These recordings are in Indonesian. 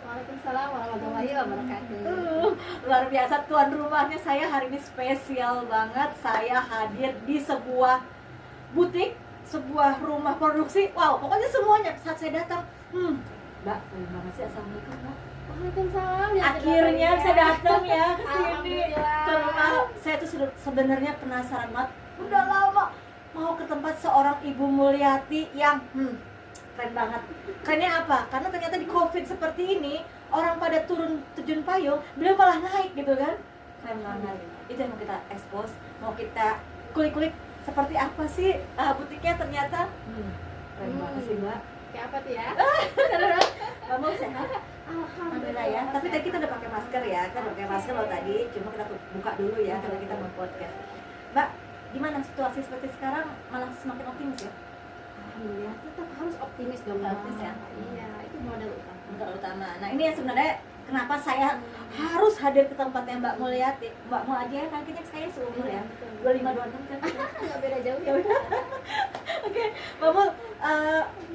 Waalaikumsalam warahmatullahi wabarakatuh. Luar biasa tuan rumahnya saya hari ini spesial banget. Saya hadir di sebuah butik, sebuah rumah produksi. Wow, pokoknya semuanya saat saya datang. Mbak, terima kasih. Assalamualaikum, Mbak. Waalaikumsalam. Akhirnya saya datang ya ke sini. Alhamdulillah. Ke rumah. Saya tuh sebenarnya penasaran banget. Udah lama mau ke tempat seorang Ibu Mulyati yang keren banget. Kerennya apa? Karena ternyata di COVID seperti ini orang pada turun terjun payung, beliau malah naik gitu kan? Keren banget. Itu yang mau kita expose, mau kita kulik-kulik seperti apa sih butiknya ternyata. Keren banget sih, Mbak. Kayak apa tuh ya? Kamu sehat? Alhamdulillah ya. Tapi tadi kita udah pakai masker ya. Kita pakai masker loh tadi. Cuma kita buka dulu ya karena kita mau podcast. Mbak, gimana situasi seperti sekarang? Malah semakin optimis ya? Alhamdulillah, tetap harus optimis dong. Optimis ya? Iya, itu modal utama. Modal utama. Nah, ini yang sebenarnya kenapa saya harus hadir ke tempatnya Mbak Mulyati. Mbak mau aja kan kita saya seumur ya. 25-26 kan. Nggak beda jauh ya. Oke, Mbak Mul,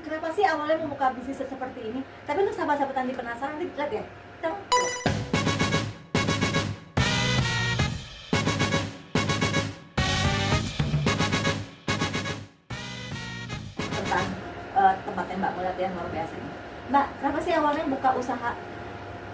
kenapa sih awalnya membuka bisnis seperti ini? Tapi untuk sahabat-sahabat Andi penasaran, nanti lihat ya. Kita tentang tempatnya Mbak Mulyati yang luar biasa ini. Mbak, kenapa sih awalnya buka usaha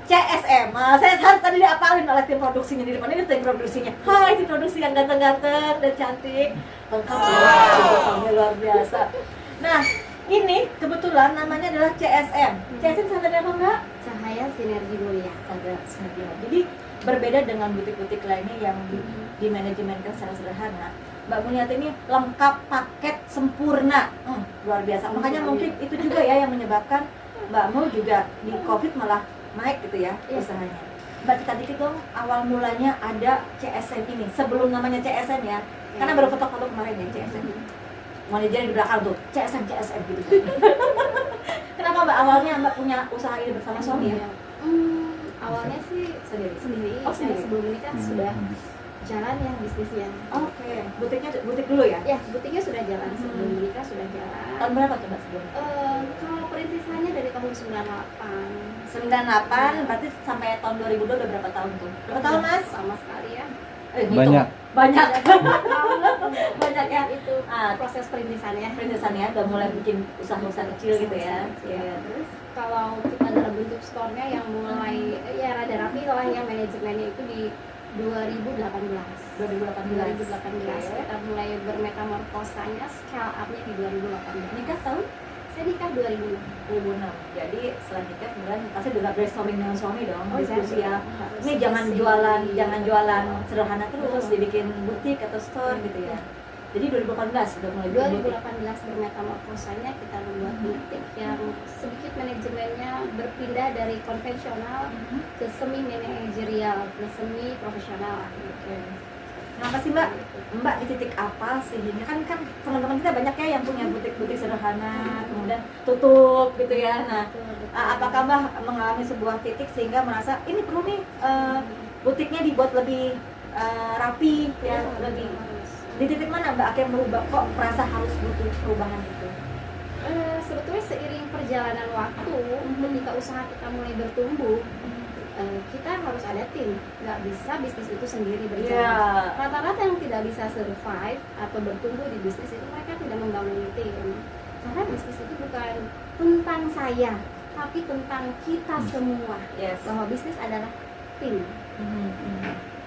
CSM? Saya harus tadi diapalin oleh tim produksinya di depan. Ini tim produksinya. Hai, tim produksi yang ganteng-ganteng dan cantik. Lengkap ya, luar biasa. Nah, ini kebetulan namanya adalah CSM. CSM standar apa, Mbak? Cahaya Sinergi Mulia. Standar sinergi. Jadi berbeda dengan butik-butik lainnya yang di manajemenkan secara sederhana. Mbak Mulyati ini lengkap, paket, sempurna. Luar biasa. Makanya mungkin itu juga ya yang menyebabkan Mbak Mul juga di COVID malah naik gitu ya usahanya. Mbak, kita dikit dong awal mulanya ada CSM ini. Sebelum namanya CSM ya. Karena baru foto-foto kemarin ya CSM. Manajernya di belakang tuh CSM gitu. Kenapa Mbak awalnya Mbak punya usaha ini bersama suami ya? Awalnya sih sendiri. Oh, sendiri. Sebelum ini kan sudah jalan ya bisnisnya. Oke, butik dulu ya? Ya, butiknya sudah jalan. Sebelum menikah sudah jalan. Tahun berapa tuh Mbak sebelumnya? Kalau perintisannya dari tahun 98. 98, berarti sampai tahun 2002 udah berapa tahun tuh? Berapa tahun Mas? Sama sekali ya. Banyak banyak ya Itu proses perintisannya. Perintisannya udah mulai bikin usaha-usaha kecil gitu ya. Iya. Terus kalau kita dalam bentuk store-nya yang mulai ya rada rapi lah ya, manajemennya itu di 2018 kita mulai bermetamorfosanya, scale up-nya di 2018. Nikah tahun? Saya nikah 2006. Jadi setelah nikah kemudian pasti udah brainstorming dengan suami dong, Oh, diskusi ya. harus Ini jangan jualan sederhana terus, dibikin butik atau store gitu ya. Jadi 2018 udah mulai bikin butik. 2018 bermetamorfosanya kita membuat butik yang sedikit manajemennya berpindah dari konvensional ke semi manajerial, ke semi profesional. Kenapa sih Mbak di titik apa sehingga kan teman-teman kita banyak ya yang punya butik-butik sederhana kemudian tutup gitu ya. Nah, apakah Mbak mengalami sebuah titik sehingga merasa ini perlu nih butiknya dibuat lebih rapi ya, lebih di titik mana Mbak akhirnya merubah kok merasa harus butuh perubahan itu? Sebetulnya seiring perjalanan waktu, ketika usaha kita mulai bertumbuh, kita harus ada tim, nggak bisa bisnis itu sendiri berjalan. Rata-rata yang tidak bisa survive atau bertumbuh di bisnis itu mereka tidak membangun tim, karena bisnis itu bukan tentang saya, tapi tentang kita semua. Bahwa bisnis adalah tim.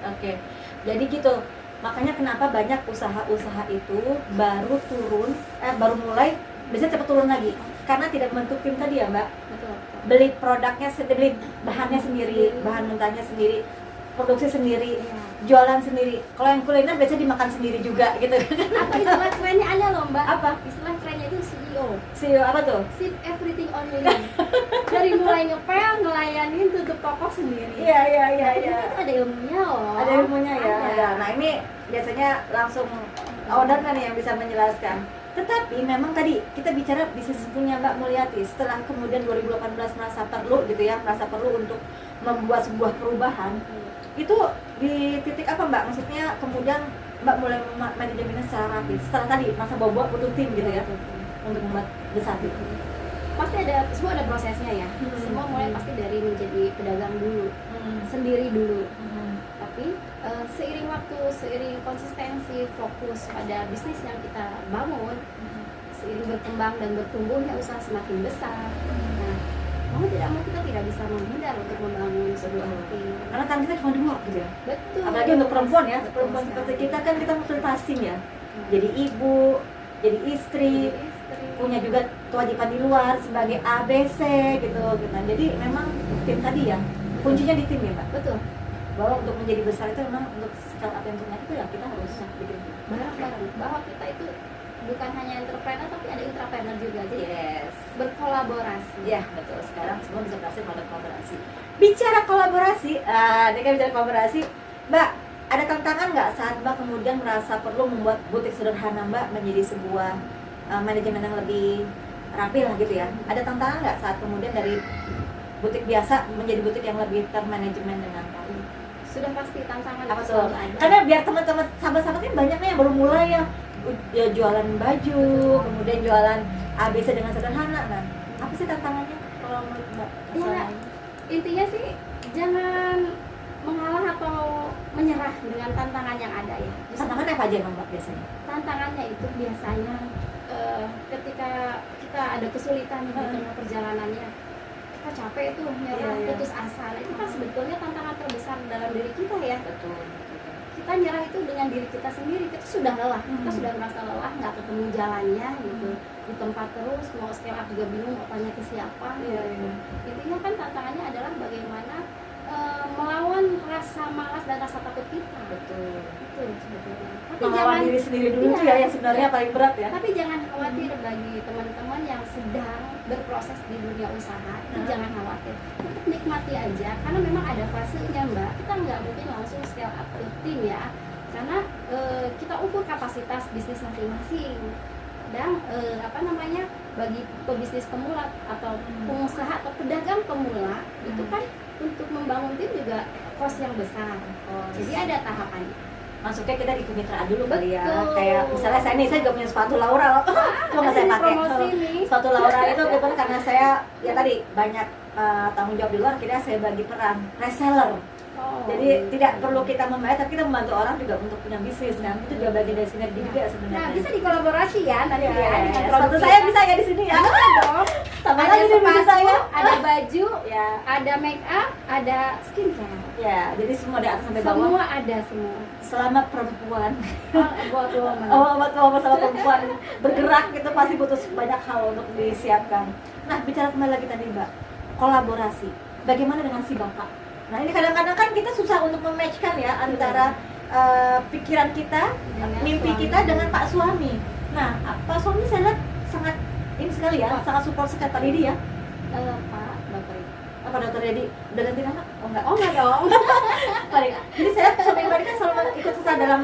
Oke. Jadi gitu. Makanya kenapa banyak usaha-usaha itu baru mulai bisa cepat turun lagi karena tidak membentuk tim tadi ya Mbak. Betul. Beli produknya sendiri, bahannya sendiri, bahan mentahnya sendiri, produksi sendiri, jualan sendiri. Kalau yang kuliner biasanya dimakan sendiri juga gitu. Atau istilah kerennya ada loh Mbak. Apa? Istilah kerennya itu CEO. CEO apa tuh? Sip everything on you. Dari mulai ngepel, ngelayanin tutup toko sendiri. Iya. Itu ada ilmunya loh. Ada ilmunya ya. Ada. Nah ini biasanya langsung order kan yang bisa menjelaskan. Tetapi memang tadi kita bicara bisnis punya Mbak Mulyati setelah kemudian 2018 merasa perlu untuk membuat sebuah perubahan. Itu di titik apa Mbak? Maksudnya kemudian Mbak mulai manajemennya secara rapi setelah tadi masa bawa butuh tim gitu ya untuk membuat besar itu. Pasti semua ada prosesnya ya. Semua mulai pasti dari pedagang dulu, sendiri dulu. Tapi seiring waktu, seiring konsistensi, fokus pada bisnis yang kita bangun, seiring berkembang dan bertumbuhnya usaha semakin besar. Nah, mau tidak mau kita tidak bisa menghindar untuk membangun sebuah tim. Karena kan kita cuma dua gitu ya. Betul. Apalagi untuk perempuan ya, perempuan seperti kita kan kita multitasking ya. Jadi ibu, jadi istri, punya juga kewajiban di luar sebagai ABC gitu. Jadi memang tim tadi ya, kuncinya di tim ya Mbak. Betul. Bahwa untuk menjadi besar itu memang untuk scale up yang punya itu ya kita harus bikin bareng-bareng. Bahwa kita itu bukan hanya entrepreneur tapi ada intrapreneur juga. Jadi berkolaborasi. Ya betul. Sekarang semua bisa berhasil pada kolaborasi. Bicara kolaborasi, ini kan bicara kolaborasi, Mbak. Ada tantangan nggak saat Mbak kemudian merasa perlu membuat butik sederhana Mbak menjadi sebuah manajemen yang lebih rapi lah gitu ya? Ada tantangan nggak saat kemudian dari butik biasa menjadi butik yang lebih termanajemen dengan rapi? Sudah pasti tantangan Apa itu tuh? selalu ada. Karena biar teman-teman sahabat-sahabatnya banyaknya yang baru mulai ya jualan baju, kemudian jualan ABC dengan sederhana. Nah, apa sih tantangannya kalau menurut Mbak? Ya, intinya sih jangan mengalah atau menyerah dengan tantangan yang ada ya. Tantangannya apa aja Mbak biasanya? Tantangannya itu biasanya ketika kita ada kesulitan di tengah perjalanannya, kita capek tuh nyerah, putus asa. Nah, itu kan sebetulnya tantangan terbesar dalam diri kita ya. Betul. Kita nyerah itu dengan diri kita sendiri, kita sudah lelah, kita sudah merasa lelah, nggak ketemu jalannya gitu, di tempat terus, mau scale up juga bingung mau tanya ke siapa. Intinya kan tantangannya adalah bagaimana melawan rasa malas dan rasa takut kita. Betul. Itu sebetulnya. Tapi Melawan diri sendiri dulu tuh ya yang sebenarnya paling berat ya. Tapi jangan khawatir bagi teman-teman yang sedang berproses di dunia usaha, itu jangan khawatir. Tetap nikmati aja, karena memang ada fasenya Mbak. Kita nggak mungkin langsung scale up ke tim ya, karena kita ukur kapasitas bisnis masing-masing. Dan bagi pebisnis pemula atau pengusaha atau pedagang pemula itu kan untuk membangun tim juga cost yang besar. Jadi ada tahapannya. Masuknya kita di kemitraan dulu kali ya. Kayak misalnya saya juga punya sepatu Laura loh. Cuma nggak saya pakai. Sepatu Laura itu kebetulan karena saya ya tadi banyak tanggung jawab di luar, akhirnya saya bagi peran reseller. Jadi tidak perlu kita membayar, tapi kita membantu orang juga untuk punya bisnis kan. Itu juga bagian dari sinergi juga sebenarnya. Nah, bisa dikolaborasi ya nanti ya dengan produk saya bisa ya di sini ya. Dong. Ada sepatu saya, ada baju, ya, ada make up, ada skincare. Ya, jadi semua dari atas sampai bawah. Semua ada semua. Selama perempuan. Buat woman. Buat sama perempuan bergerak itu pasti butuh banyak hal untuk disiapkan. Nah, bicara kembali lagi tadi Mbak, kolaborasi. Bagaimana dengan si Bapak? Nah, ini kadang-kadang kan kita susah untuk mematchkan ya antara pikiran kita, mimpi kita dengan Pak Suami. Nah, Pak Suami saya lihat sangat ini sekali ya, sangat support sekali Pak Didi ya. Pak, Bapak. Apa Dokter Didi? Udah ganti nama? Oh enggak dong. Jadi saya suami Pak Didi kan selalu ikut serta dalam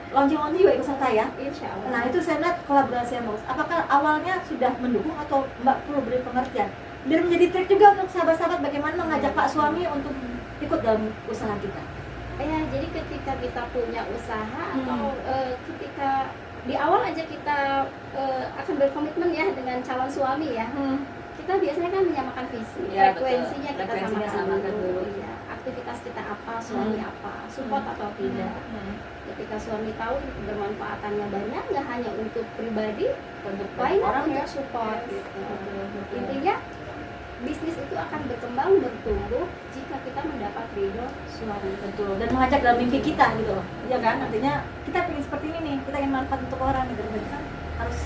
launching juga ikut serta ya. Insya Allah. Nah, itu saya lihat kolaborasi yang bagus. Apakah awalnya sudah mendukung atau Mbak perlu beri pengertian? Biar menjadi trik juga untuk sahabat-sahabat bagaimana mengajak Pak Suami untuk ikut dalam usaha kita. Ya, jadi ketika kita punya usaha atau ketika di awal aja kita akan berkomitmen ya dengan calon suami ya. Kita biasanya kan menyamakan visi, Ya, frekuensinya kita samakan dulu. Ya, aktivitas kita apa, suami apa, support atau tidak. Ketika suami tahu bermanfaatannya banyak, nggak hanya untuk pribadi, Untuk lain orang untuk ya. support. Gitu. Intinya bisnis itu akan berkembang, bertumbuh jika kita mendapat ridho suami. Betul. Dan mengajak dalam mimpi kita gitu loh. Iya kan? Artinya kita ingin seperti ini nih, kita ingin manfaat untuk orang gitu. Jadi kan harus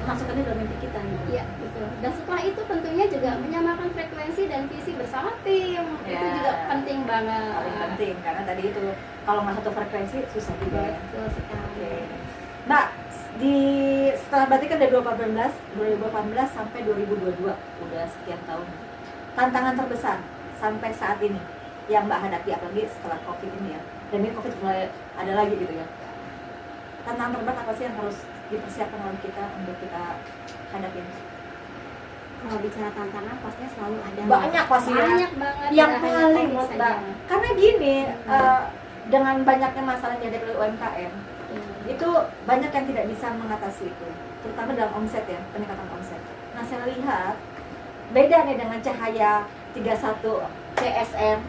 masukkannya dalam mimpi kita gitu. Iya, betul. Dan setelah itu tentunya juga menyamakan frekuensi dan visi bersama tim. Ya. Itu juga penting banget. Paling penting karena tadi itu kalau nggak satu frekuensi susah juga ya. Betul sekali. Oke. Mbak, setelah berarti kan dari 2018 sampai 2022 udah sekian tahun. Tantangan terbesar sampai saat ini yang Mbak hadapi apalagi setelah Covid ini ya. Dan ini Covid mulai ada lagi gitu ya. Tantangan terberat apa sih yang harus dipersiapkan oleh kita untuk kita hadapin? Kalau bicara tantangan pastinya selalu ada. Banyak pasti ya. Banyak banget. Yang nggak hanya paling Covid menurut saja. Mbak, karena gini dengan banyaknya masalah yang dihadapi oleh UMKM, itu banyak yang tidak bisa mengatasi itu, terutama dalam omset ya, peningkatan omset. Nah, saya lihat beda nih dengan cahaya 31 CSM.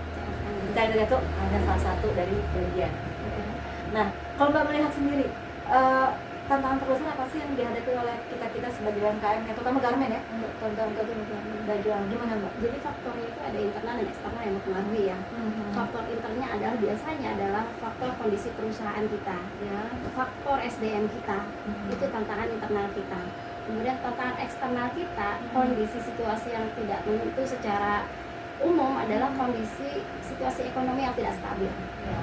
Kita itu hanya salah satu dari bagian. Nah, kalau Mbak melihat sendiri, tantangan terbesar apa sih yang dihadapi oleh kita sebagai UMKM, terutama garmen ya? Tantangan kedua baju gimana Mbak? Jadi faktornya itu ada internal dan eksternal yang mempengaruhi ya. Faktor internalnya adalah biasanya adalah faktor kondisi perusahaan kita, ya, faktor SDM kita, itu tantangan internal kita. Kemudian tantangan eksternal kita, kondisi situasi yang tidak menentu secara umum adalah kondisi situasi ekonomi yang tidak stabil. Ya.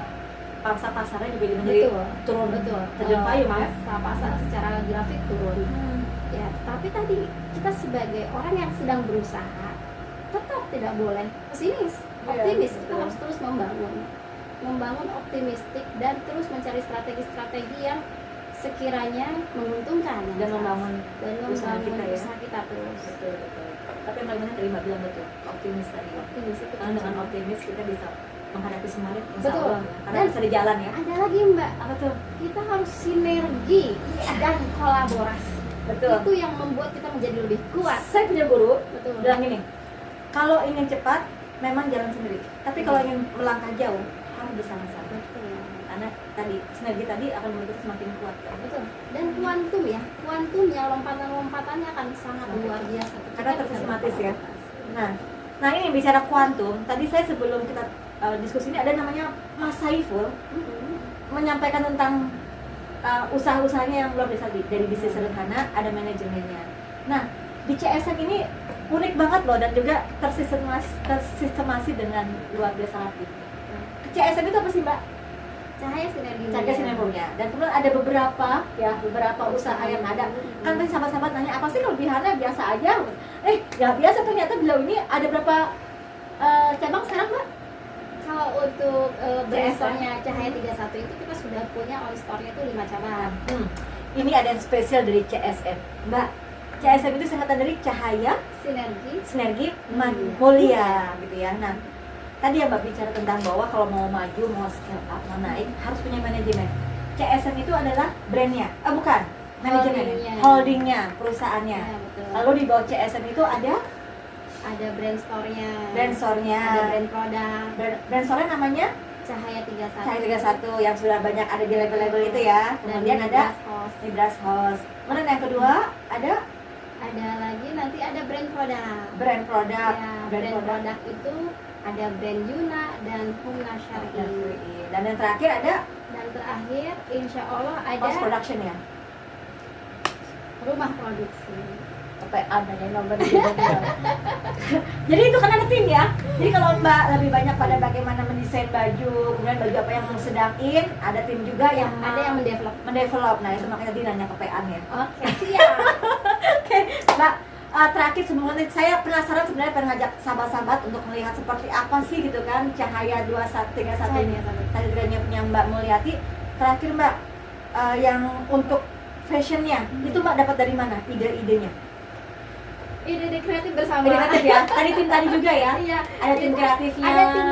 Pangsa pasarnya juga menjadi turun, terjun payung ya. Pasar secara grafik turun. Ya, tapi tadi kita sebagai orang yang sedang berusaha tetap tidak boleh pesimis, optimis. Kita harus terus membangun optimistik dan terus mencari strategi-strategi yang sekiranya menguntungkan dan membangun usaha kita terus. Betul. Tapi yang paling tadi Mbak bilang betul, optimis tadi. Karena dengan optimis kita bisa menghadapi semuanya, insya Allah ya. Karena bisa di jalan ya. Ada lagi Mbak, apa tuh? Kita harus sinergi dan kolaborasi. Betul. Itu yang membuat kita menjadi lebih kuat. Saya punya guru bilang ini, kalau ingin cepat memang jalan sendiri, tapi kalau ingin melangkah jauh harus bersama-sama. Karena tadi sinergi tadi akan membuat kita semakin kuat. Betul. Dan kuantumnya lompatan-lompatannya akan sangat luar biasa. Karena tersistematis ya. Nah ini bicara kuantum. Tadi saya sebelum kita diskusi ini ada namanya Mas Saiful menyampaikan tentang usaha-usahanya yang luar biasa dari bisnis sederhana, ada manajemennya. Nah di CSM ini unik banget loh dan juga tersistemasi dengan luar biasa rapi. CSM itu apa sih Mbak? Cahaya sinergi. Dan kemudian ada beberapa usaha yang ada. Kan tadi sahabat-sahabat nanya apa sih kelebihannya, biasa aja. Ya biasa, ternyata beliau ini ada berapa cabang sekarang Mbak? Kalau untuk brandnya Cahaya 31 itu kita sudah punya on store-nya itu 5 cabang. Ini ada yang spesial dari CSM Mbak. CSM itu singkatan dari Cahaya Sinergi Mulia gitu ya. Nah tadi ya Mbak bicara tentang bahwa kalau mau maju, mau scale up, mau naik harus punya manajemen. CSM itu adalah brandnya, bukan manajemennya, holdingnya, perusahaannya. Ya, lalu di bawah CSM itu ada brand store-nya, ada brand produk. Brand store-nya namanya Cahaya 31. Cahaya 31 yang sudah banyak ada di label-label itu ya. Kemudian ada Nibras House. Kemudian yang kedua ada lagi nanti ada brand produk. Brand produk. Ya, brand produk itu ada brand Yuna dan Huna Syar'i. Dan yang terakhir insya Allah ada Post production ya, rumah produksi. PPA banyak nomor jadi itu kan ada tim ya. Jadi kalau Mbak lebih banyak pada bagaimana mendesain baju, kemudian baju apa yang mau sedangin, ada tim juga yang ada yang mendevelop. Nah itu makanya dia nanya ke PA nya. Oke, siap. Oke, Mbak. Terakhir sebelumnya saya penasaran sebenarnya pengen ngajak sahabat-sahabat untuk melihat seperti apa sih gitu kan Cahaya 2131 ini. Tadi punya Mbak Mulyati. Terakhir Mbak, yang untuk fashionnya itu Mbak dapat dari mana ide-idenya? Ide kreatif bersama. Ide kreatif ya. Tadi juga ya. Iya. Ada tim kreatifnya. Ada tim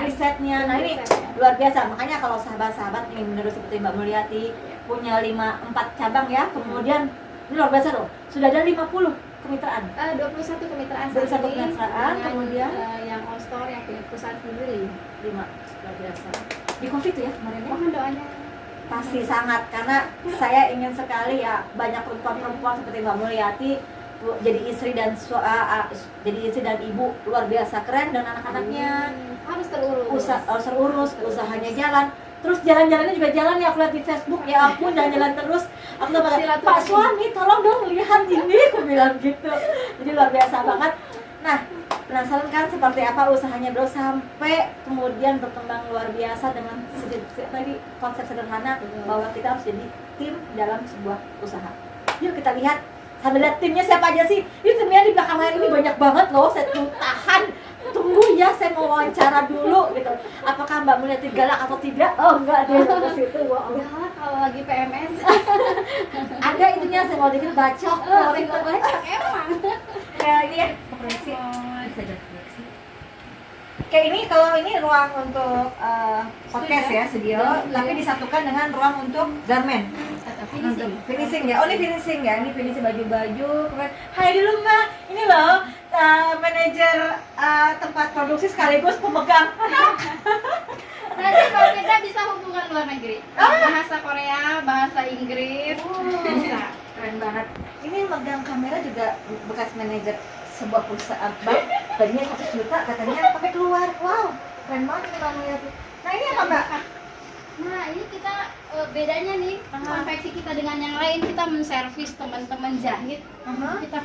risetnya. Nah ini luar biasa. Makanya kalau sahabat-sahabat ingin meniru seperti Mbak Mulyati punya 4 cabang ya. Kemudian ini luar biasa loh. Sudah ada 50 kemitraan. 21 kemitraan. Kemudian yang on store yang punya perusahaan sendiri 5. Luar biasa. Di Covid tuh ya kemarin ya. Mohon doanya. Pasti sangat, karena saya ingin sekali ya banyak perempuan seperti Mbak Mulyati jadi istri dan ibu luar biasa keren, dan anak-anaknya harus terurus. Usahanya jalan. Terus jalan-jalannya juga jalan ya, aku lihat di Facebook, ya ampun jalan-jalan terus. Aku tuh Pak suami tolong dong lihat ini, aku bilang gitu. Jadi luar biasa banget. Nah, penasaran kan seperti apa usahanya beliau sampai kemudian berkembang luar biasa dengan tadi konsep sederhana bahwa kita harus jadi tim dalam sebuah usaha. Yuk kita lihat, sambil lihat timnya siapa aja sih. Ini timnya di belakang layar ini banyak banget loh, saya tahan. Tunggu ya, saya mau wawancara dulu gitu. Apakah Mbak Mulyati galak atau tidak? Oh enggak deh, ke situ. Galak kalau lagi PMS. Ada itunya, saya mau dikit bacok. Bacok emang. Kayak ini ya, proyeksi. Kayak ini, kalau ini ruang untuk podcast ya, studio, tapi disatukan dengan ruang untuk garment. Finishing ya. Oh ini finishing ya, ini finishing baju-baju. Hai dulu Mbak, ini loh manajer tempat produksi sekaligus pemegang. Nanti kalau kita bisa hubungan luar negeri, bahasa Korea, bahasa Inggris, bisa. Keren banget. Ini megang kamera juga bekas manajer sebuah perusahaan bank. Tadinya 100 juta katanya pakai keluar. Wow, keren banget nih Mbak Mulyati. Nah ini apa Mbak? Nah ini kita bedanya nih konveksi kita dengan yang lain, kita menservis teman-teman jahit, kita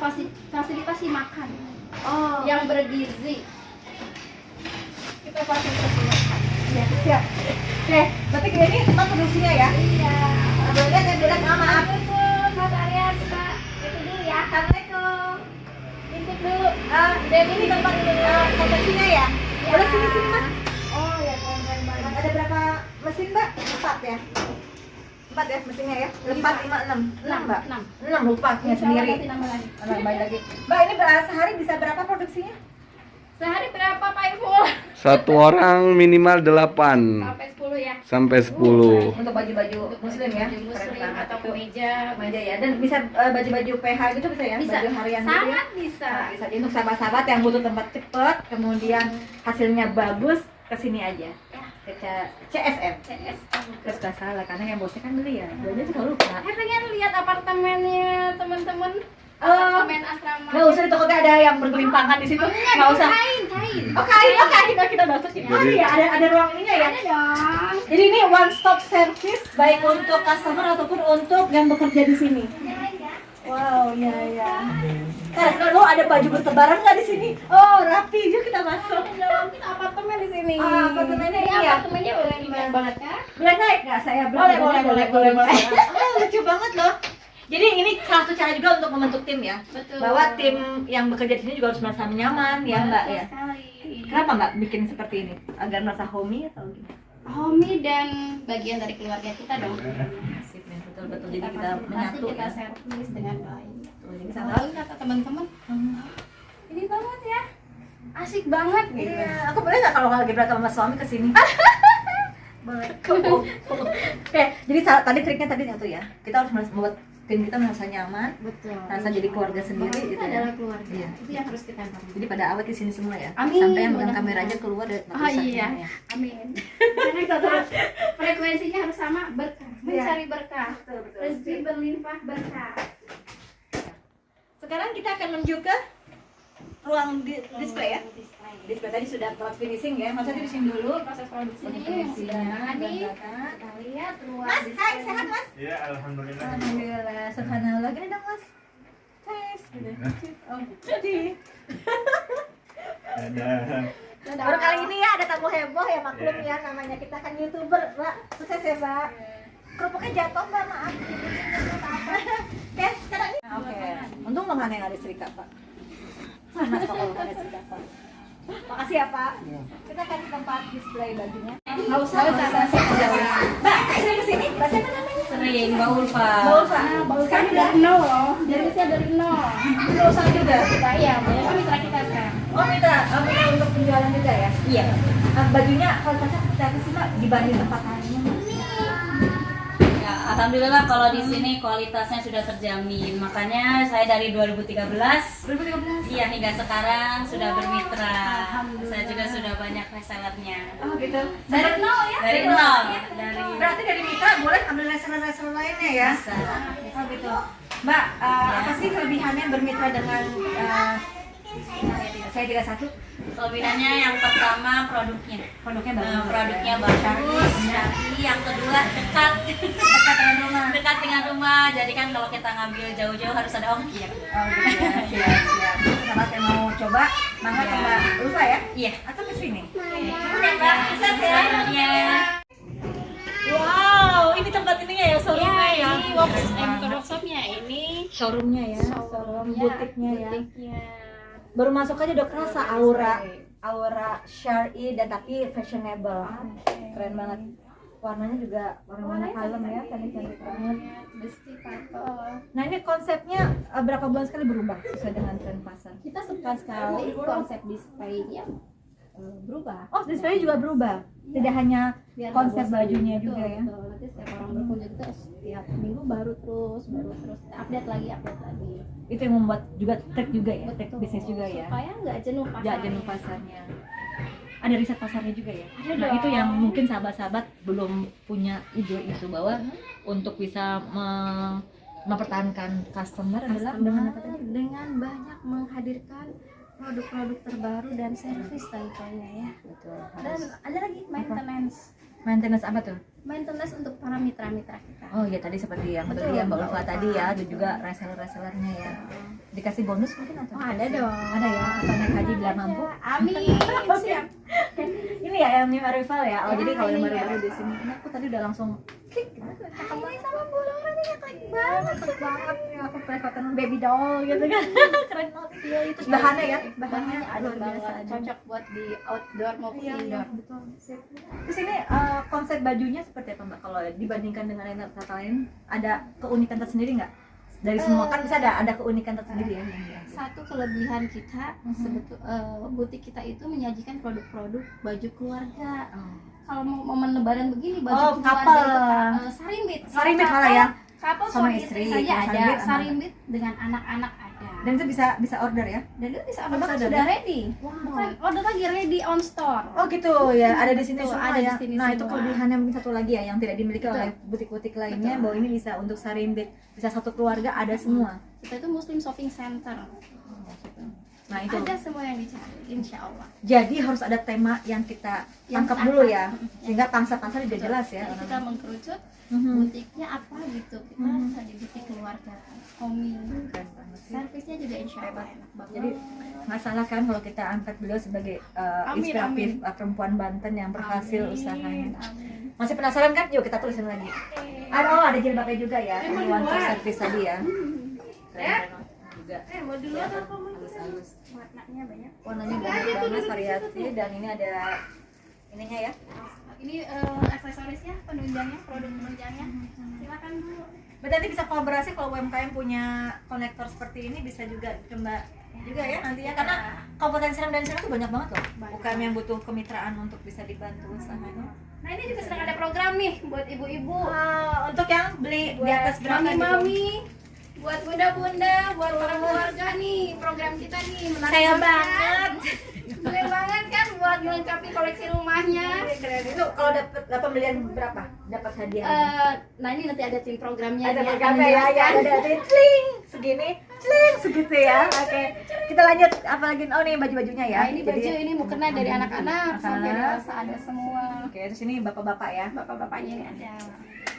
fasilitasi makan yang bergizi, kita fasilitasi makan. Ya, siap. Oke, berarti ini tempat produksinya ya? Iya. Boleh lihat ya, boleh maaf. Mas Arya, kita itu dulu ya. Assalamualaikum. Intip dulu. Ini tempat konveksinya ya? Boleh sini Mas. Oh ya, keren banget. Ada berapa mesin Mbak? 4 ya? 4 ya mesinnya ya? 4, 5, 6 Mbak? 6 lupa punya sendiri. Nambah lagi. Mbak ini sehari bisa berapa produksinya? Sehari berapa Pak Irful? Satu orang minimal 8 Sampai 10 ya. sampai 10. Untuk baju-baju muslim ya? Baju Keren muslim banget. atau kemeja. Kemeja ya, dan bisa baju-baju PH gitu bisa ya? Bisa. Baju harian gitu ya? Sangat bisa. Nah, bisa. Jadi untuk sahabat-sahabat yang butuh tempat cepet, kemudian hasilnya bagus, kesini aja ke CSM. Ke sebelah salah, karena yang bosnya kan beli ya, belanja suka lupa. Saya pengen lihat apartemennya teman-teman. Apartemen asrama. Nggak usah di toko teh ada yang bergelimpangan di situ. Nggak usah. Kain. Oh kain, kita masukin. Oh iya, ada ruang ininya ya. Ada dong. Jadi ini one stop service baik untuk customer ataupun untuk yang bekerja di sini. Wow, iya. Kalau ada baju bertebaran nggak di sini? Oh, rapi juga kita masuk. Kita apartemen di sini. Apartemennya ini ya. Apartemennya keren banget ya. Boleh naik nggak saya? Boleh. Lucu banget loh. Jadi ini salah satu cara juga untuk membentuk tim ya. Betul. Bahwa tim yang bekerja di sini juga harus merasa nyaman ya Mbak ya. Kenapa Mbak bikin seperti ini? Agar merasa homey atau gimana? Homey dan bagian dari keluarga kita dong. Asik ya, betul. Jadi kita menyatu kita ya. servis dengan baik. Jadi Lalu kata teman-teman, ini banget ya, asik banget gitu. Iya, aku boleh nggak kalau lagi berantem sama suami kesini? Boleh. Oke, jadi tadi triknya tadi satu ya. Kita harus membuat tim kita merasa nyaman, Betul. merasa jadi keluarga sendiri Kita gitu ya. adalah keluarga. Iya. Itu yang harus kita bangun. Jadi pada awet di sini semua ya. Amin. Sampai yang megang kamera aja keluar dari Iya. Amin. Karena kita frekuensinya harus sama, berkah. Mencari berkah. Betul. Rezeki berlimpah berkah. Sekarang kita akan menuju ke ruang display ya. Display tadi sudah proses finishing ya. Maksudnya finishing dulu proses produksinya yang sudah Kita lihat ruang. Mas, hai, sehat Mas? Iya, alhamdulillah. Alhamdulillah, subhanallah. Gini dong Mas. Tes, gitu. Oh, jadi. Baru kali ini ya ada tamu heboh ya, maklum ya, namanya kita kan YouTuber, Mbak. Sukses ya, Mbak. Kerupuknya jatuh, Mbak, maaf. Oke, sekarang ini. Oke. Untung mana yang ada serika, Pak. Mana kalau ada serika, Pak. Makasih ya, Pak. Kita akan ke tempat display bajunya. Nggak usah. Mbak, sering kesini? Mbak siapa namanya? Sering, Mbak Ulfa. Mbak Ulfa. Sekarang dari nol loh. Dari usia dari nol. Mbak Ulfa juga. Kita ya, banyak mitra kita sekarang. Oh, minta untuk penjualan juga ya? Iya. Bajunya kualitasnya seperti apa sih, Mbak, dibanding tempat lainnya? Ya, alhamdulillah kalau di sini kualitasnya sudah terjamin. Makanya saya dari 2013 iya hingga sekarang sudah bermitra. Saya juga sudah banyak resellernya. Oh, gitu. Dari nol ya? Dari nol. Dari Berarti dari mitra boleh ambil reseller-reseller lainnya ya? bisa. Oh, gitu. Mbak, apa sih kelebihannya bermitra dengan saya 31? Kelebihannya yang pertama produknya. Produknya bagus. Produknya bagus. Syari. Yang kedua dekat. Dekat dengan rumah. Dekat dengan rumah. Jadi kan kalau kita ngambil jauh-jauh harus ada ongkir. Oh, gitu ya. Siap. Sahabat yang mau coba, mangga ke Mbak Ulfa ya? Iya. Atau ke sini? Oke, Mbak. Sukses ya. Iya. Wow, ini tempat ininya ya, showroomnya ya? Ini workshopnya, ini Showroomnya ya, showroom butiknya ya. butiknya. Baru masuk aja udah kerasa aura syar'i dan tapi fashionable. Keren banget. Warnanya juga warna kalem ya, cantik-cantik banget. Besti purple. Nah, ini konsepnya berapa bulan sekali berubah sesuai dengan tren pasar? Kita suka sekali konsep displaynya. berubah. Oh, displaynya juga berubah. Tidak hanya Biar konsep nggak bosan. bajunya Betul, juga ya. betul. Nanti setiap orang berkunjung itu setiap minggu baru terus update lagi. Itu yang membuat juga trik juga ya, trik Betul. bisnis juga ya. Supaya nggak jenuh pasarnya. Nggak jenuh pasarnya. Ada riset pasarnya juga ya. Ada Nah, dong. itu yang mungkin sahabat-sahabat belum punya ide itu, bahwa untuk bisa mempertahankan customer adalah dengan apa tadi? Dengan banyak menghadirkan produk-produk terbaru dan servis tentunya ya. Betul. Dan ada lagi Maintenance apa tuh? maintenance untuk para mitra-mitra kita. Oh iya, tadi seperti yang Betul, beli yang Mbak Mbak Ulfa Ulfa. tadi ya, dan juga reseller-resellernya ya. Dikasih bonus mungkin atau? Oh, ada dong. Ada ya, atau naik haji bila mampu. Amin. Siap. Ini ya yang new arrival ya. Oh, Ya, jadi kalau yang ini baru-baru ya. di sini, ini aku tadi udah langsung klik. Ini sama bulungannya klik banget. Keren banget ya, aku perekotan baby doll gitu kan. Keren banget. Iya itu Bahannya ya, bahannya ada luar biasa. banget. Cocok buat di outdoor maupun Iya, indoor. betul. Sip. Terus ini konsep bajunya seperti apa Mbak? Kalau dibandingkan dengan yang lain, ada keunikan tersendiri nggak? Dari semua kan bisa ada keunikan tersendiri ya. Satu kelebihan kita butik kita itu menyajikan produk-produk baju keluarga. Kalau mau momen lebaran begini baju keluarga couple. itu sarimbit. Sarimbit malah ya. Couple Sama suami istri, istri saja sama ada, sarimbit sama- sarimbit dengan anak-anak ada. Dan itu bisa order ya? Dan itu bisa Bisa bahkan ada, sudah ya? ready. Bukan order lagi ready on store. Oh gitu ya, ada di sini Betul, semua ada di ya. sini Nah, itu semua. kelebihannya mungkin satu lagi ya yang tidak dimiliki Betul. oleh butik-butik lainnya, Betul. bahwa ini bisa untuk sarimbit, bisa satu keluarga ada semua. Kita itu Muslim Shopping Center. Nah, itu. Ada semua yang dicari, insya Allah. Jadi harus ada tema yang kita Yang tangkap kita dulu angkat. ya, sehingga pangsa-pangsa tidak jelas ya. Jadi kita mengkerucut Mhm. butiknya apa gitu. Kita di butik keluarga, homey. Keren banget sih. Servisnya juga insya Allah enak banget. Jadi nggak salah kan kalau kita angkat beliau sebagai Amin, inspiratif amin. perempuan Banten yang berhasil Amin, usahanya. amin. Masih penasaran kan? Yuk kita tulisin lagi. Ada jilbabnya juga ya, ini one stop service tadi ya. Keren juga. Mau dulu atau apa? Halus-halus. Warnanya banyak. Warnanya banyak banget variasi, dan ini ada ininya ya. Ini aksesorisnya, penunjangnya, produk penunjangnya. Silakan dulu. Berarti nanti bisa kolaborasi kalau UMKM punya konektor seperti ini, bisa juga coba juga ya nantinya, karena Kabupaten Serang dan Serang itu banyak banget loh UMKM yang butuh kemitraan untuk bisa dibantu usahanya. Nah ini juga sedang ada program nih buat ibu-ibu, Untuk yang beli di atas berapa gitu? mami-mami, buat bunda-bunda, buat para keluarga nih. Program kita nih menarik Saya banget. Boleh banget kan buat melengkapi koleksi rumahnya. Keren. Itu kalau dapat pembelian berapa? Dapat hadiah? Nah ini nanti ada tim programnya. Ada dia akan programnya ya, menjelaskan. ada cling segini, cling segitu ya. Oke, kita lanjut apa lagi? Oh nih baju-bajunya ya. Nah ini baju ini mukena dari anak-anak sampai Anak. dewasa ada semua. Oke, terus ini bapak-bapak ya. Bapak-bapaknya ini ada.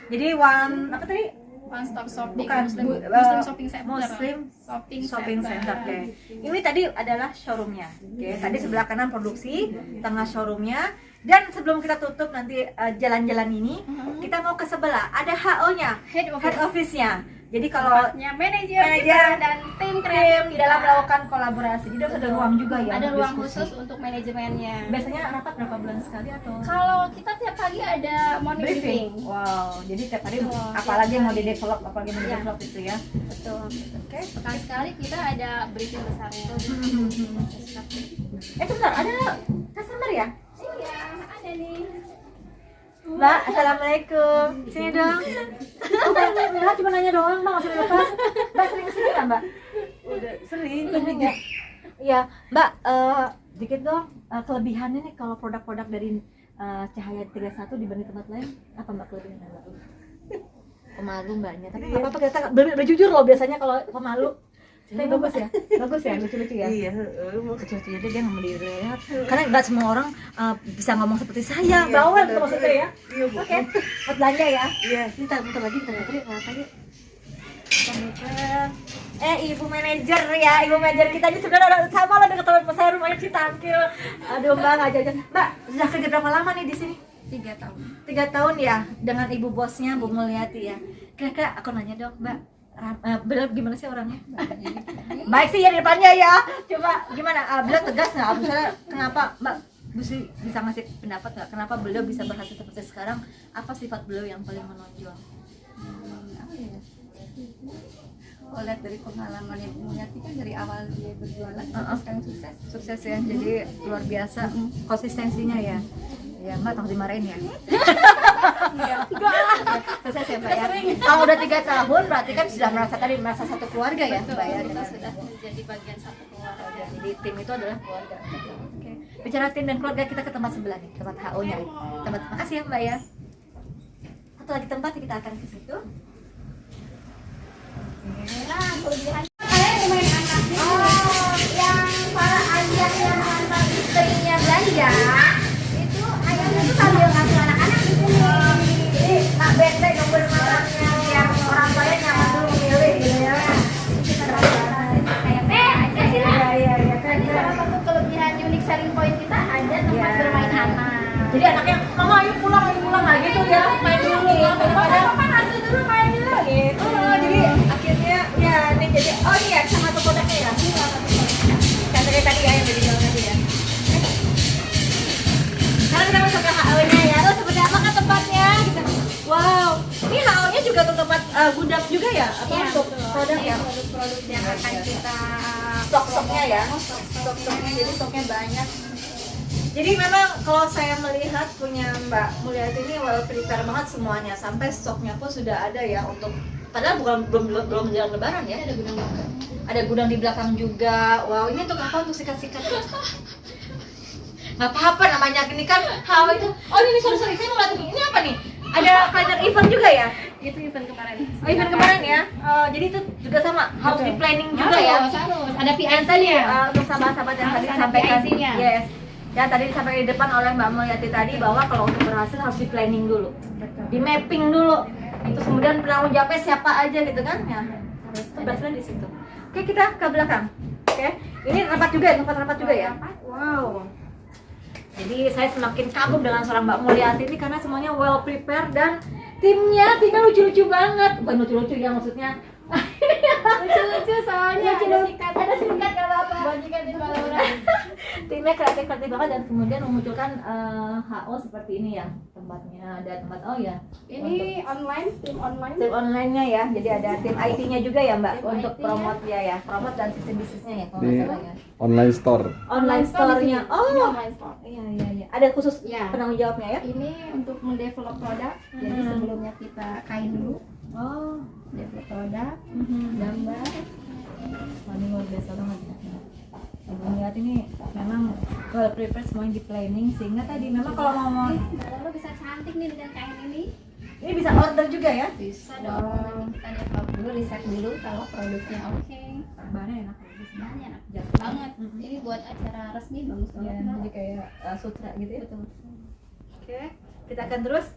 Jadi one apa tadi? One stop shopping, Bukan, Muslim, bu- Muslim shopping center. Muslim shopping Center. Oke. Ini tadi adalah showroomnya. Oke, tadi sebelah kanan produksi, tengah showroomnya. Dan sebelum kita tutup nanti jalan-jalan ini, kita mau ke sebelah. Ada HO-nya, Head head office. office-nya. Jadi kalau Tempatnya manajer Manajer kita dan tim kreatif di dalam melakukan kolaborasi, jadi harus ada ruang juga ya. ada untuk ruang diskusi. khusus untuk manajemennya. Biasanya rapat berapa bulan sekali atau Kalau kita tiap pagi ada morning briefing. Wow, jadi tiap hari Betul, apalagi tiap yang mau hari. di-develop, apalagi mau Iya. di-develop itu ya. Betul. Oke. Sekali-sekali kita ada briefing besarnya. Sebentar, ada customer ya? Iya, ada nih. Mbak, assalamualaikum. Sini dong. Mbak cuma nanya doang, Mbak langsung lepas. Mbak sering kesini nggak, Mbak? Udah sering Ya. Iya, Mbak, dikit dong kelebihannya nih kalau produk-produk dari Cahaya 31 dibanding tempat lain, apa Mbak kelebihannya, Mbak? Pemalu Mbaknya, tapi nggak apa-apa, kita berjujur loh biasanya kalau pemalu. Tapi bagus ya, lucu-lucu ya. iya Lucu-lucu jadi dia nggak mau dilihat. Karena nggak semua orang bisa ngomong seperti saya, bawel tuh maksudnya ya. iya Bu. Oke, buat belanja ya. Iya Bentar lagi kita lihat rasanya. Ibu manajer ya, ibu manajer kita ini sebenarnya udah sama lah dengan teman saya rumahnya Citangkil. Aduh Mbak nggak jajan. Mbak sudah kerja berapa lama nih di sini? 3 tahun. 3 tahun ya dengan ibu bosnya Bu Mulyati ya. Kira-kira aku nanya dong Mbak, beliau gimana sih orangnya? Baik sih ya di depannya ya. Coba gimana? Beliau tegas nggak? Misalnya kenapa Mbak bisa ngasih pendapat nggak? Kenapa beliau bisa berhasil seperti sekarang? Apa sifat beliau yang paling menonjol? Apa ya? kalau lihat dari pengalaman Ibu Mulyati kan dari awal dia berjualan sampai sekarang sukses ya, jadi luar biasa konsistensinya ya. Ya Mbak takut dimarahin ya. Sukses ya Mbak ya. Kalau udah 3 tahun berarti kan sudah merasa satu keluarga ya Mbak ya. Kita sudah menjadi bagian satu keluarga. Jadi tim itu adalah keluarga. Oke. Bicara tim dan keluarga, kita ke tempat sebelah nih, tempat HO-nya. Makasih ya Mbak ya. Satu lagi tempat kita akan ke situ. Nah, kelebihan kalian main anaknya yang para ayah yang antar istrinya belanja itu ayahnya tuh sambil ngasih anak-anak di sini. Jadi nggak bete nungguin makannya biar orang tuanya nyaman dulu milih gitu ya. Kayak aja sih lah. Jadi salah satu kelebihan unique selling point kita ada tempat bermain anak. Jadi anaknya, mama ayo pulang lah gitu ya, main dulu. Papa nanti dulu main dulu gitu. Jadi akhirnya ya nih jadi ini ya sama satu produknya ya. Kan dari tadi ya yang jadi jalan tadi ya. Sekarang kita masuk ke HO-nya ya. Terus seperti apa kan tempatnya? Gitu. Wow, ini HO-nya juga untuk tempat gudang juga ya? Apa Iya, untuk betul. produk ya? Produk-produk yang akan kita Stok-stoknya ya? Stok-stoknya, jadi stoknya banyak. Jadi memang kalau saya melihat punya Mbak Mulyati ini well prepare banget semuanya, sampai stoknya pun sudah ada ya untuk, padahal belum menjelang lebaran ya. ada gudang juga. Ada gudang di belakang juga. Wow, ini untuk apa? Untuk sikat-sikat. Nggak apa-apa namanya, ini kan HO itu. Oh ini sorry, saya mau lihat ini apa nih? Ada kalender event juga ya? Itu event kemarin. Oh, event kemarin ya? Jadi itu juga sama, harus di planning juga ya? Harus. Ada Yang tadi PIC-nya. untuk sahabat-sahabat yang Harus tadi ada disampaikan, PIC-nya. yes, yang tadi disampaikan di depan oleh Mbak Mulyati tadi bahwa kalau untuk berhasil harus di planning dulu, di mapping dulu, itu kemudian penanggung jawabnya siapa aja gitu kan ya, harus keberhasilan di situ. Oke, kita ke belakang. Oke, ini tempat juga ya, tempat rapat juga ya. Wow. Jadi saya semakin kagum dengan seorang Mbak Mulyati ini karena semuanya well prepared dan timnya lucu-lucu banget. Bukan lucu-lucu ya, maksudnya Lucu-lucu soalnya ada sikat gak apa-apa. bajikan di Balora. Timnya kreatif banget dan kemudian memunculkan HO seperti ini ya, tempatnya ada tempat Ini online, tim online. tim online-nya ya, jadi ada tim IT-nya juga ya Mbak Tim untuk IT-nya. promote ya, promote dan sistem bisnisnya ya kalau Di nggak salah ya. online store. Online store-nya, Ini online store. iya, ada khusus Iya. penanggung jawabnya ya. Ini untuk mendevelop produk. Jadi sebelumnya kita kain dulu, Oh, develop produk, gambar. wah, ini luar biasa banget ya. Ibu lihat ini memang well prepared semuanya di planning sehingga tadi memang kalau mau Kalau bisa cantik nih dengan kain ini. ini bisa order juga ya. Bisa dong. Kita develop dulu, riset dulu kalau produknya oke. Bahannya enak bagus. Bahannya enak banget. Ini buat acara resmi bagus Ya, banget. jadi kayak sutra gitu ya. Betul. Oke, kita akan terus.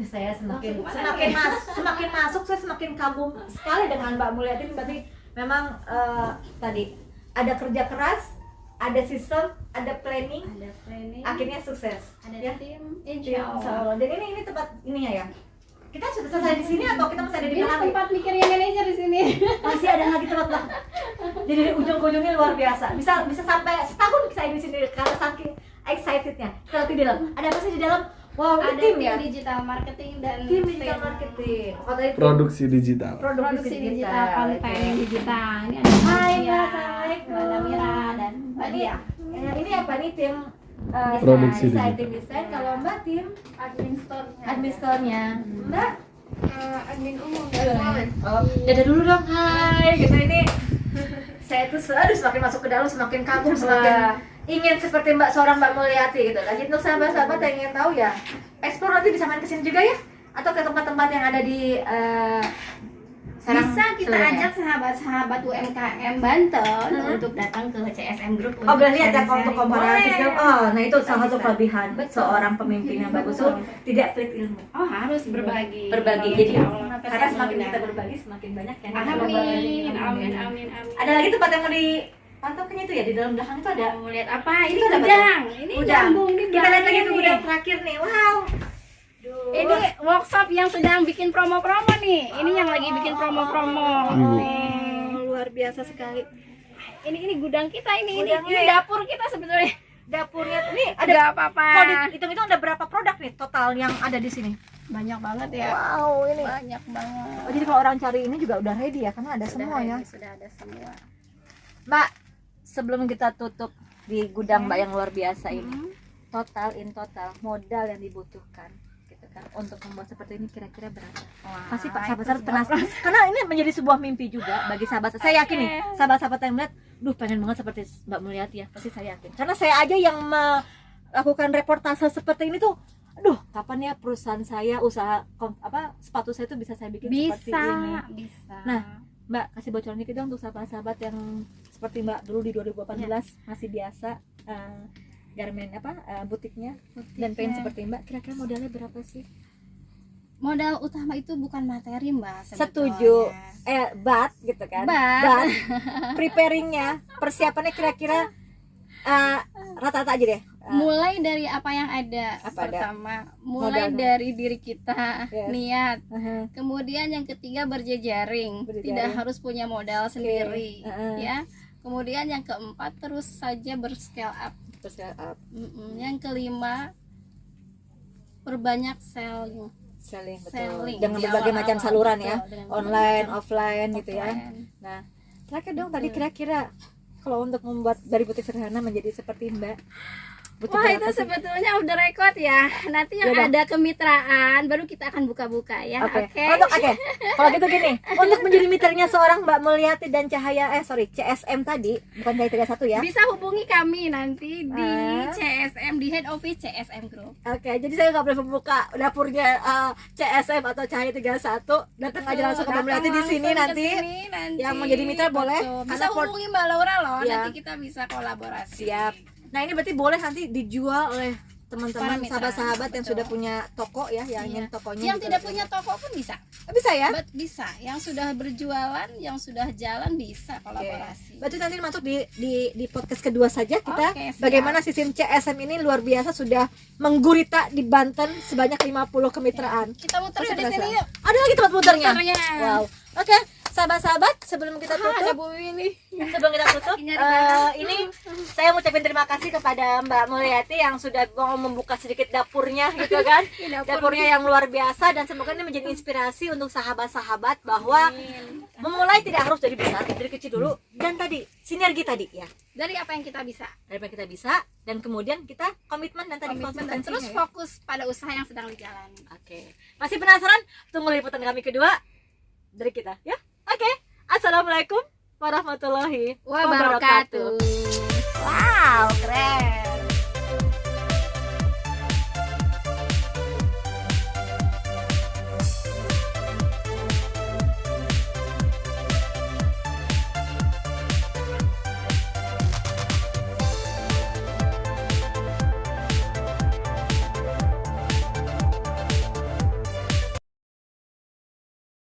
Saya semakin Langsung semakin masuk, saya semakin kagum sekali dengan Mbak Mulyati. Berarti memang tadi ada kerja keras, ada sistem, ada planning, Ada training, akhirnya sukses. ada ya. tim, Insya insya Allah. Allah. Dan ini tempat ininya ya. Kita sudah selesai di sini atau kita masih ada di Ini belakang? tempat mikirnya manajer di sini. Masih ada lagi tempat belakang. Jadi dari ujung ke ujungnya luar biasa. Bisa sampai setahun saya di sini karena saking excitednya. Kita lihat di dalam. Ada apa sih di dalam? Wow, ini Ada tim tim ya. digital marketing dan Tim digital marketing. Oh, tadi tim Produksi digital. produksi digital, konten Oke. digital. Ini ada Hai, Mbak Mbak. Assalamualaikum. Mbak Namira dan Mbak Dia. Ini apa nih tim Produksi desain, digital. tim desain. Kalau Mbak tim Admin store. admin store-nya. Mbak Admin umum. oh, dadah dulu dong. Hai, gitu ini. Saya tuh semakin masuk ke dalam semakin kagum, semakin ingin seperti seorang Mbak Mulyati gitu. Jadi untuk sahabat-sahabat yang ingin tahu ya, explore nanti bisa main kesini juga ya, atau ke tempat-tempat yang ada di Serang Bisa kita seluruhnya. ajak sahabat-sahabat UMKM Banten untuk datang ke CSM Group. Oh, berarti ada sharing-sharing. untuk komparasi Boleh. segala. Oh, nah itu salah satu Bisa. kelebihan Betul. seorang pemimpin yang bagus tuh tidak pelit ilmu. Oh, harus berbagi. Berbagi. Oh, Jadi insya Allah. karena semakin Benar. kita berbagi semakin banyak yang Amin, berbagi. amin, amin, amin. Ada lagi tempat yang mau dipantau kayaknya itu ya, di dalam belakang itu ada. Mau lihat apa? Ini Itu ada gudang. Ini Udang. nyambung. Ini Kita lihat lagi ke nih. gudang terakhir nih. Wow. Duh. Ini workshop yang sedang bikin promo-promo nih. Ini yang lagi bikin promo-promo. Nih. luar biasa sekali. Ini gudang kita ini Gudangnya ini ya. dapur kita sebetulnya. Dapurnya ini Ada ada apa-apa. kalau dihitung-hitung ada berapa produk nih total yang ada di sini? Banyak banget ya. Wow, ini. Banyak banget. Oh, jadi kalau orang cari ini juga udah ready ya, karena ada Sudah semua ya. ready, sudah ada semua. Mbak, sebelum kita tutup di gudang Mbak yang luar biasa ini, total modal yang dibutuhkan gitu kan untuk membuat seperti ini kira-kira berapa? Pasti Pak sahabat-sahabat penasaran. Karena ini menjadi sebuah mimpi juga bagi sahabat. Saya yakin nih, sahabat-sahabat yang melihat, duh pengen banget seperti Mbak Mulyati ya, pasti saya yakin. Karena saya aja yang melakukan reportase seperti ini tuh, aduh, kapan ya perusahaan saya usaha sepatu saya tuh bisa saya bikin seperti ini. Bisa. Nah, Mbak kasih bocoran dikit dong untuk sahabat-sahabat yang seperti Mbak dulu di 2018 masih biasa garment butiknya dan pengen seperti Mbak, kira-kira modalnya berapa sih? Modal utama itu bukan materi, Mbak. Setuju. sebetulnya. But gitu kan. But. Preparingnya, persiapannya kira-kira rata-rata aja deh. Mulai dari apa yang ada. Apa ada? Pertama, mulai Modalnya. dari diri kita, Yes. niat. Uh-huh. Kemudian yang ketiga berjejaring, Berjejaring. tidak harus punya modal sendiri, Uh-uh. ya. Kemudian yang keempat terus saja berscale up. Up, Yang kelima perbanyak selling. betul. Dengan Di berbagai awal-awal, macam saluran ya, betul, dengan online, berbagai offline macam gitu ya. offline. Nah, terakhir dong tadi kira-kira kalau untuk membuat dari butik sederhana menjadi seperti Mbak, butuh Wah, itu berapa sih? sebetulnya udah record ya. Nanti yang Udah. ada kemitraan baru kita akan buka-buka ya. Oke. Oke. Kalau gitu gini, untuk menjadi miternya seorang Mbak Mulyati dan CSM tadi, bukan Cahaya 31 ya. Bisa hubungi kami nanti di Ah. CSM, di head office CSM Group. Oke, jadi saya nggak boleh membuka dapurnya CSM atau Cahaya 31. Datang aja langsung ke Mbak Mulyati di sini nanti. Yang menjadi mitra boleh. Betul. Bisa Karena hubungi Mbak Laura loh. Ya. Nanti kita bisa kolaborasi. Siap. Nah, ini berarti boleh nanti dijual oleh Para teman-teman mitra, sahabat-sahabat yang betul. sudah punya toko ya, yang ingin Iya. tokonya Yang juga tidak lebih- punya toko pun bisa. Bisa ya? Bisa. Yang sudah berjualan, yang sudah jalan bisa Oke. kolaborasi. Berarti nanti masuk di podcast kedua saja kita Oke, siap. bagaimana sistem CSM ini luar biasa sudah menggurita di Banten sebanyak 50 kemitraan. Kita muter Pasti di sini berasa. yuk. Ada lagi tempat muternya. Muternya. Wow. Oke, sahabat-sahabat, sebelum kita Ah, ada tutup, Bu ini. sebelum kita tutup, Nyari barang. ini saya ngucapin terima kasih kepada Mbak Mulyati yang sudah mau membuka sedikit dapurnya gitu kan. Dapurnya yang luar biasa, dan semoga ini menjadi inspirasi untuk sahabat-sahabat bahwa memulai tidak harus dari besar, dari kecil dulu, dan tadi sinergi tadi ya. Dari apa yang kita bisa. Dari apa yang kita bisa, dan kemudian kita komitmen dan tadi Komitmen dan terus konsistensinya ya. fokus pada usaha yang sedang dijalani. Oke. Masih penasaran? Tunggu liputan kami kedua dari kita ya. Oke. Assalamualaikum warahmatullahi wabarakatuh. Wabarakatuh. Wow, keren.